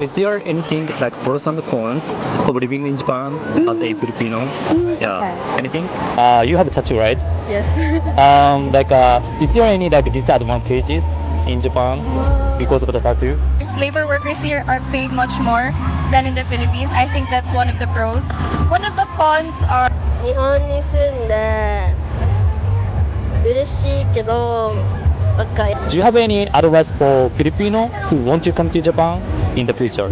Is there anything like pros and cons of living in Japan as a Filipino? Yeah. Okay. Anything? You have a tattoo, right? Yes. Is there any like disadvantages in Japan because of the tattoo? Labor workers here are paid much more than in the Philippines. I think that's one of the pros. One of the cons are 日本に住んで嬉しいけど、なんか Do you have any advice for Filipino who want to come to Japan in the future?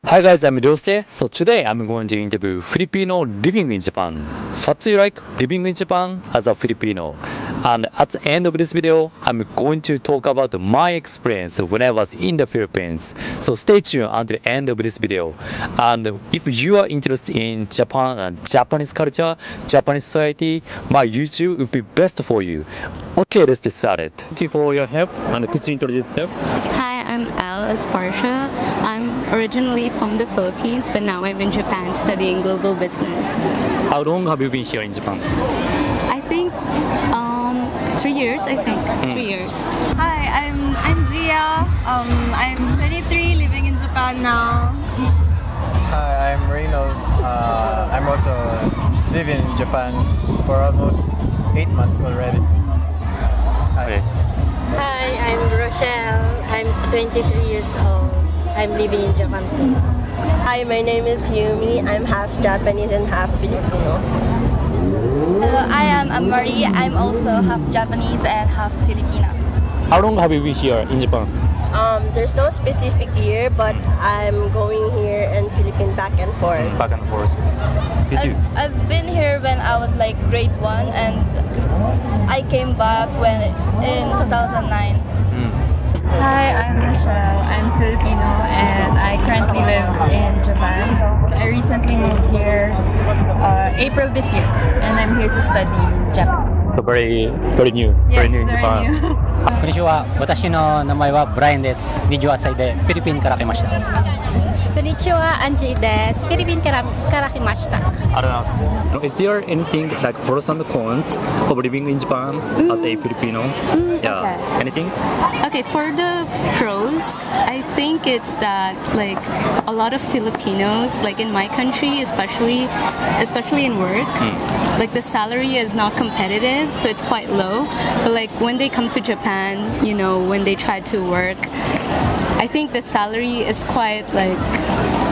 Hi guys, I'm Ryose. So today I'm going to interview Filipino living in Japan. What's it like living in Japan as a Filipino? And at the end of this video, I'm going to talk about my experience when I was in the Philippines. So stay tuned until the end of this video. And if you are interested in Japan and Japanese culture, Japanese society, my YouTube will be best for you. Okay, let's get started. Thank you for your help. And could you introduce yourself? Hi, I'm Elle Esparcia. I'm originally from the Philippines, but now I'm in Japan studying global business. How long have you been here in Japan? I think 3 years, I think. 3 years. Hi, I'm Gia. I'm 23, living in Japan now. Hi, I'm Reynold. I'm also living in Japan for almost 8 months already. Okay. Hi, I'm Rochelle. I'm 23 years old. I'm living in Japan too. Hi, my name is Yumi. I'm half Japanese and half Filipino. Hello, I am Marie. I'm also half Japanese and half Filipino. How long have you been here in Japan? There's no specific year, but I'm going here and Philippines back and forth. Back and forth. Did you? I've been here when I was like grade 1 and I came back in 2009. Hi, I'm Michelle. I'm Filipino and I currently live in Japan. So I recently moved here April this year and I'm here to study Japanese. So very new. Yes, very new in very Japan. new. こんにちは。私の名前はブライアンです。28歳でフィリピンから来ました。こんにちは、アンジーです。フィリピンから来ました。Is there anything like pros and cons of living in Japan as a Filipino? Yeah. okay. Anything? Okay, for the pros, I think it's that like a lot of Filipinos, like in my country, especially in work, like the salary is not competitive, so it's quite low. But like when they come to Japan, you know, when they try to work, I think the salary is quite like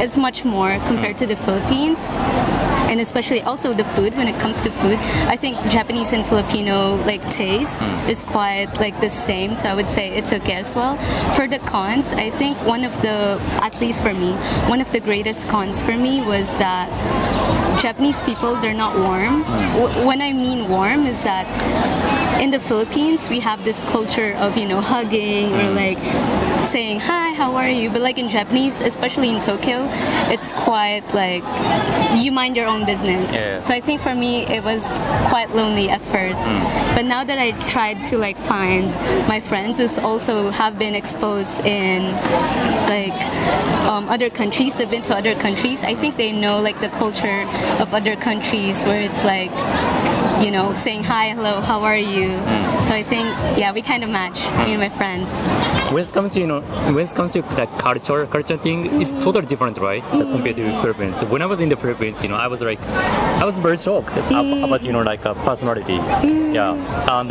it's much more compared to the Philippines. And especially also the food, when it comes to food, I think Japanese and Filipino like taste is quite like the same, so I would say it's okay as well. For the cons, I think at least for me, one of the greatest cons for me was that Japanese people, they're not warm. When I mean warm is that in the Philippines, we have this culture of, you know, hugging or like saying, hi, how are you? But like in Japanese, especially in Tokyo, it's quite like you mind your own business. Yeah. So I think for me, it was quite lonely at first. But now that I tried to like find my friends who also have been exposed in like other countries, they've been to other countries, I think they know like the culture of other countries where it's like, you know, saying hi, hello, how are you? So I think, yeah, we kind of match, me and my friends. When it comes to like culture thing, it's totally different, right? Compared to Philippines. So when I was in the Philippines, you know, I was very shocked about, you know, like personality. Yeah. And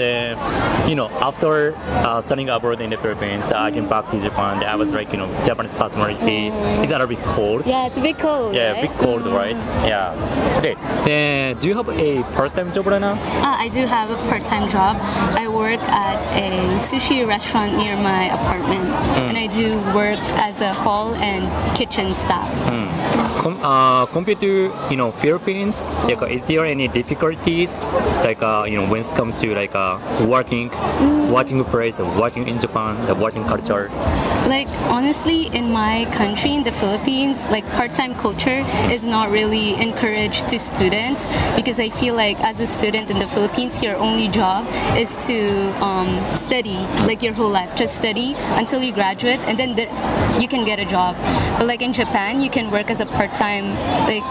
you know, after studying abroad in the Philippines, I came back to Japan. I was like, you know, Japanese personality is a little bit cold. Yeah, it's a bit cold. Yeah, right? a bit cold, right? Yeah. Okay. Then, do you have a part-time job right now? I do have a part-time job. I work at a sushi restaurant near my apartment, and I do work as a hall and kitchen staff. Compared to, you know, Philippines, like, is there any difficulties like you know, when it comes to like working place, working in Japan, the working culture? Like honestly, in my country, in the Philippines, like part-time culture is not really encouraged to students because I feel like as a student in the Philippines, your only job is to study like your whole life, just study until you graduate, and then you can get a job. But like in Japan, you can work as a part-time, like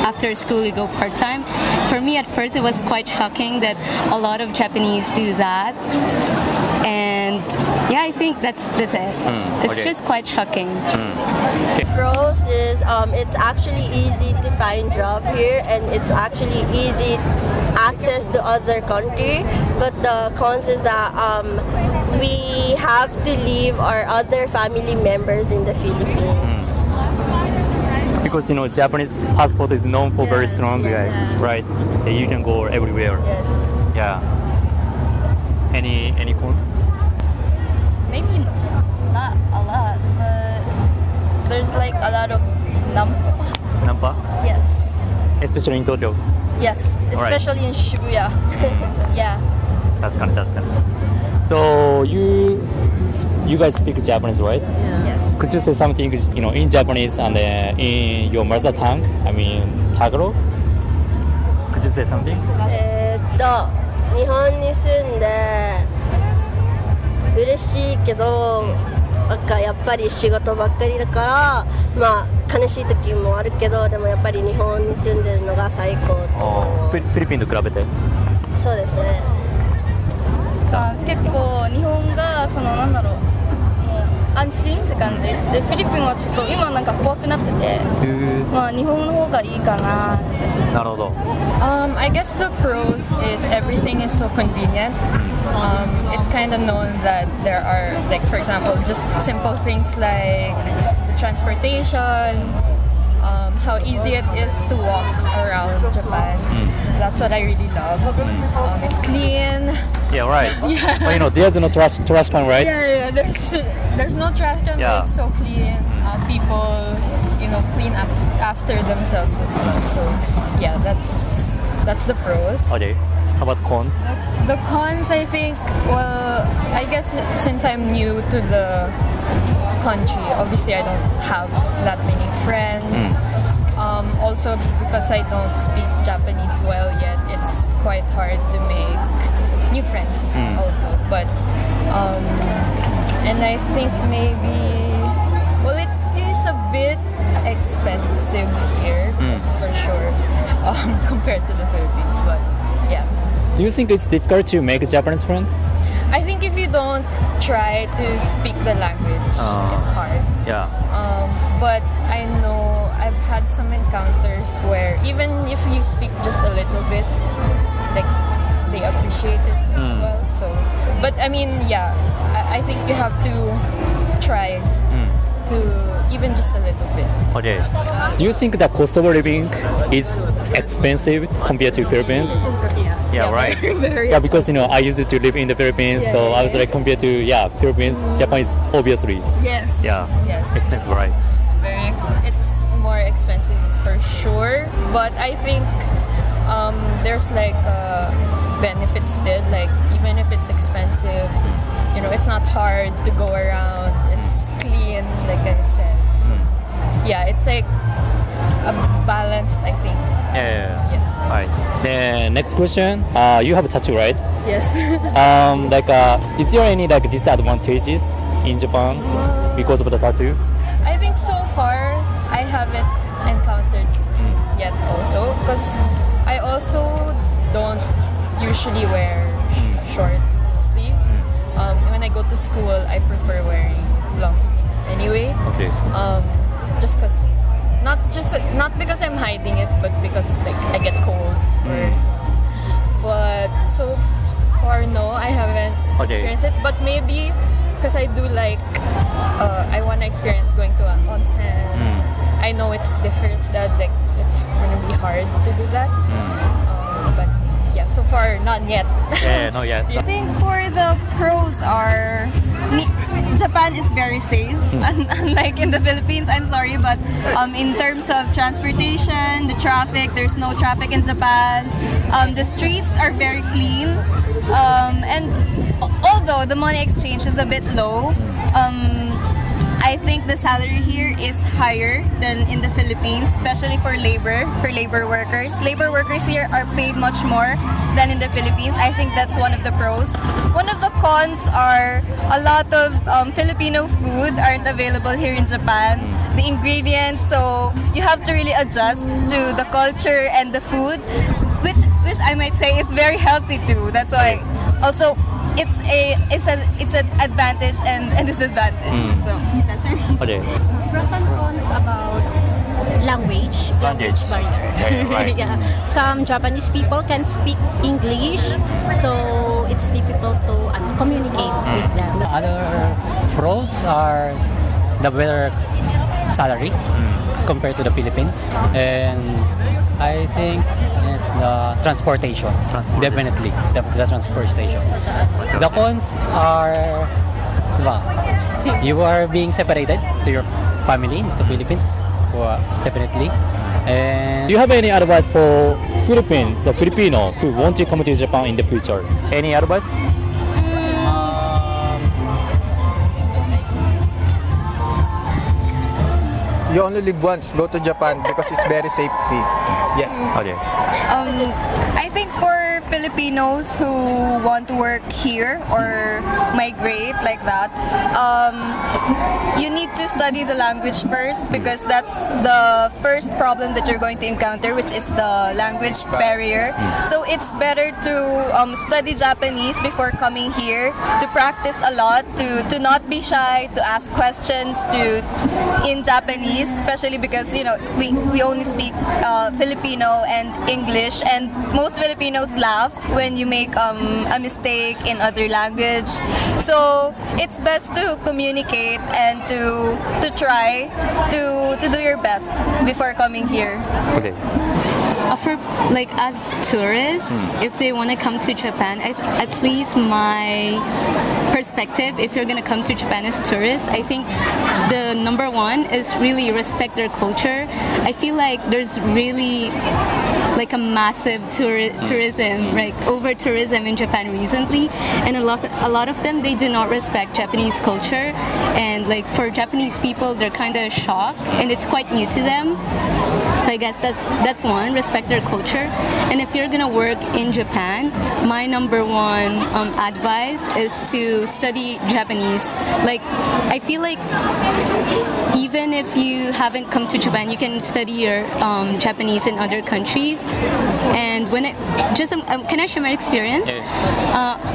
after school you go part-time. For me, at first, it was quite shocking that a lot of Japanese do that, and yeah, I think that's it. It's okay. just quite shocking. Pros is it's actually easy to find job here, and it's actually easy access to other country. But the cons is that we have to leave our other family members in the Philippines. Because Japanese passport is known for very strong, right? You can go everywhere. Yes. Yeah. Any cons? Maybe not a lot, but there's like a lot of Nampa? Yes. Especially in Tokyo. Yes, Alright. especially in Shibuya. Yeah. That's kind. So you guys speak Japanese, right? Yes. Could you say something, in Japanese and in your mother tongue? I mean, Tagalog? Could you say something? 日本に住んで嬉しいけど、なんかやっぱり仕事ばっかりだから、まあ悲しい時もあるけど、でもやっぱり日本に住んでるのが最高と。フィリピンと比べて。そうですね。結構日本がなんだろう、もう安心って感じで、フィリピンはちょっと今なんか怖くなってて、まあ日本の方がいいかなって。なるほど。I guess the pros is everything is so convenient. It's kind of known that there are, like, for example, just simple things like the transportation, how easy it is to walk around Japan. That's what I really love. It's clean. Yeah, right. Well, there's no trash can, right? Yeah. There's no trash can, Yeah. but it's so clean. People, clean up after themselves as well. So, yeah, that's the pros. Okay. How about cons? The cons, I think, well, I guess since I'm new to the country, obviously I don't have that many friends. Also, because I don't speak Japanese well yet, it's quite hard to make new friends also. But, and I think maybe, well, it is a bit expensive here, that's for sure, compared to the Philippines, but yeah. Do you think it's difficult to make a Japanese friend? I think if you don't try to speak the language, it's hard. Yeah. But I know I've had some encounters where even if you speak just a little bit, like they appreciate it as well. So, but I mean, yeah, I think you have to try to even just a little bit. Okay. Do you think the cost of living is expensive compared to Philippines? Yeah, right. Very Yeah, because I used to live in the Philippines, so I was like compared to Philippines, Japan is obviously Yes. Yes. expensive, right? It's more expensive for sure, but I think there's like benefits still. Like even if it's expensive, it's not hard to go around. It's clean, like I said. So, yeah, it's like a balanced, I think. Yeah. Right. Then next question. You have a tattoo, right? Yes. Is there any disadvantages in Japan because of the tattoo? I think so far I haven't encountered yet also, because I also don't usually wear short sleeves. When I go to school, I prefer wearing long sleeves anyway. Okay. Just because, not because I'm hiding it, but because like I get cold. But so far, no, I haven't experienced it. But maybe because I do like, I want to experience going to an onsen. I know it's different, that like it's gonna be hard to do that. But yeah, so far none yet. Yeah, not yet. I think for the pros are Japan is very safe, unlike in the Philippines. I'm sorry, but in terms of transportation, the traffic, there's no traffic in Japan. The streets are very clean, and although the money exchange is a bit low, I think the salary here is higher than in the Philippines, especially for labor workers. Labor workers here are paid much more than in the Philippines. I think that's one of the pros. One of the cons are a lot of Filipino food aren't available here in Japan. The ingredients, so you have to really adjust to the culture and the food, which I might say is very healthy too. That's why also it's an advantage and a disadvantage. So that's it. Okay. Pros and cons about language barrier. Yeah, right. Yeah. Some Japanese people can speak English, so it's difficult to communicate with them. Other pros are the better salary compared to the Philippines, and I think is the transportation. Definitely, the transportation. The cons are, diba, you are being separated to your family in the Philippines, for definitely. And Do you have any advice for Philippines, the Filipino who want to come to Japan in the future? Any advice? You only live once. Go to Japan because it's very safety. Yeah. Okay. I think for Filipinos who want to work here or migrate like that, you need to study the language first, because that's the first problem that you're going to encounter, which is the language barrier. So it's better to study Japanese before coming here, to practice a lot, to not be shy, to ask questions in Japanese, especially because we only speak Filipino and English, and most Filipinos laugh when you make a mistake in other language. So it's best to communicate and to try to do your best before coming here. Okay. For like as tourists, if they want to come to Japan, at least my perspective, if you're gonna come to Japan as tourists, I think the number one is really respect their culture. I feel like there's really like a massive tourism, like over tourism in Japan recently, and a lot of them, they do not respect Japanese culture, and like for Japanese people, they're kind of shocked, and it's quite new to them. So I guess that's one, respect their culture. And if you're gonna work in Japan, my number one advice is to study Japanese. Like, I feel like even if you haven't come to Japan, you can study your Japanese in other countries. And when can I share my experience?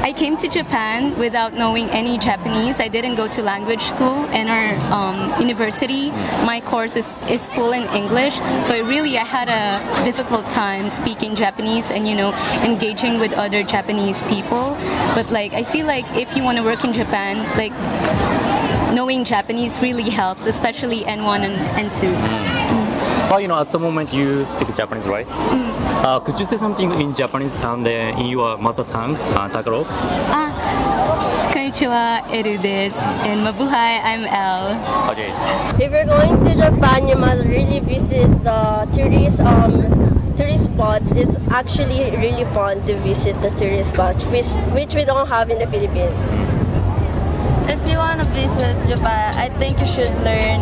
I came to Japan without knowing any Japanese. I didn't go to language school, and our university, my course is full in English. So I had a difficult time speaking Japanese and engaging with other Japanese people. But like, I feel like if you want to work in Japan, like, knowing Japanese really helps, especially N1 and N2. Well, at the moment you speak Japanese, right? Could you say something in Japanese and in your mother tongue, Takaro? Konnichiwa, Eru desu. And mabuhay, I'm El. Okay. If you're going to Japan, you must really visit the tourist spots. It's actually really fun to visit the tourist spots, which we don't have in the Philippines. If you want to visit Japan, I think you should learn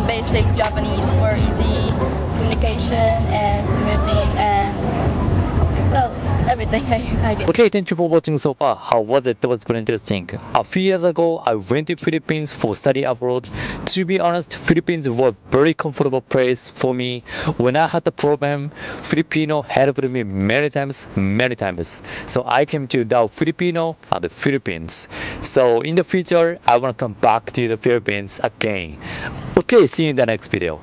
basic Japanese for easy communication and commuting and, well, everything I did. Okay, thank you for watching so far. How was it? That was very interesting. A few years ago, I went to Philippines for study abroad. To be honest, Philippines was a very comfortable place for me. When I had a problem, Filipino helped me many times. So I came to the Filipino and the Philippines. So in the future, I want to come back to the Philippines again. Okay, see you in the next video.